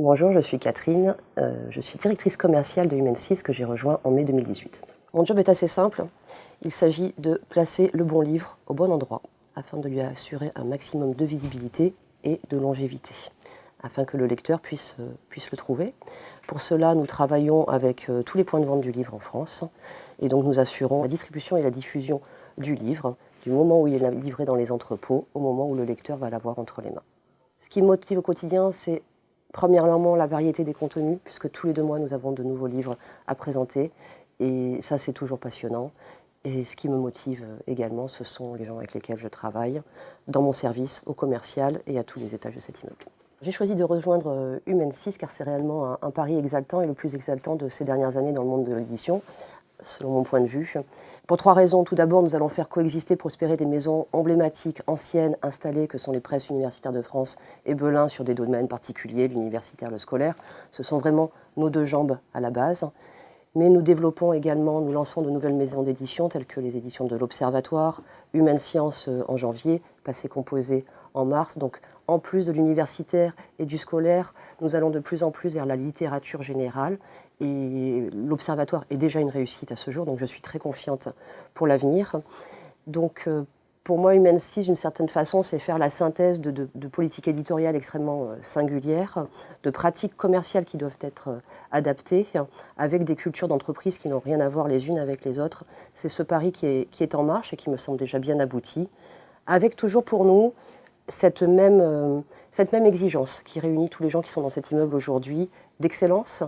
Bonjour, je suis Catherine, je suis directrice commerciale de Human 6 que j'ai rejoint en mai 2018. Mon job est assez simple, il s'agit de placer le bon livre au bon endroit afin de lui assurer un maximum de visibilité et de longévité, afin que le lecteur puisse le trouver. Pour cela, nous travaillons avec tous les points de vente du livre en France et donc nous assurons la distribution et la diffusion du livre du moment où il est livré dans les entrepôts au moment où le lecteur va l'avoir entre les mains. Ce qui me motive au quotidien, c'est premièrement la variété des contenus, puisque tous les 2 mois, nous avons de nouveaux livres à présenter. Et ça, c'est toujours passionnant. Et ce qui me motive également, ce sont les gens avec lesquels je travaille, dans mon service, au commercial et à tous les étages de cet immeuble. J'ai choisi de rejoindre Human 6 car c'est réellement un pari exaltant et le plus exaltant de ces dernières années dans le monde de l'édition, selon mon point de vue. Pour 3 raisons. Tout d'abord, nous allons faire coexister, prospérer des maisons emblématiques, anciennes, installées, que sont les presses universitaires de France et Belin sur des domaines particuliers, l'universitaire, le scolaire. Ce sont vraiment nos 2 jambes à la base. Mais nous développons également, nous lançons de nouvelles maisons d'édition, telles que les éditions de l'Observatoire, Human Science en janvier, Passé Composé en mars. Donc, en plus de l'universitaire et du scolaire, nous allons de plus en plus vers la littérature générale. Et l'Observatoire est déjà une réussite à ce jour, donc je suis très confiante pour l'avenir. Donc, pour moi, Human 6, d'une certaine façon, c'est faire la synthèse de politiques éditoriales extrêmement singulières, de pratiques commerciales qui doivent être adaptées, avec des cultures d'entreprise qui n'ont rien à voir les unes avec les autres. C'est ce pari qui est en marche et qui me semble déjà bien abouti, avec toujours pour nous cette même exigence qui réunit tous les gens qui sont dans cet immeuble aujourd'hui, d'excellence,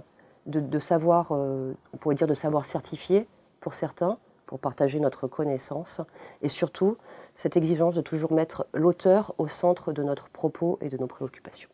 de savoir, on pourrait dire de savoir certifié pour certains, pour partager notre connaissance, et surtout cette exigence de toujours mettre l'auteur au centre de notre propos et de nos préoccupations.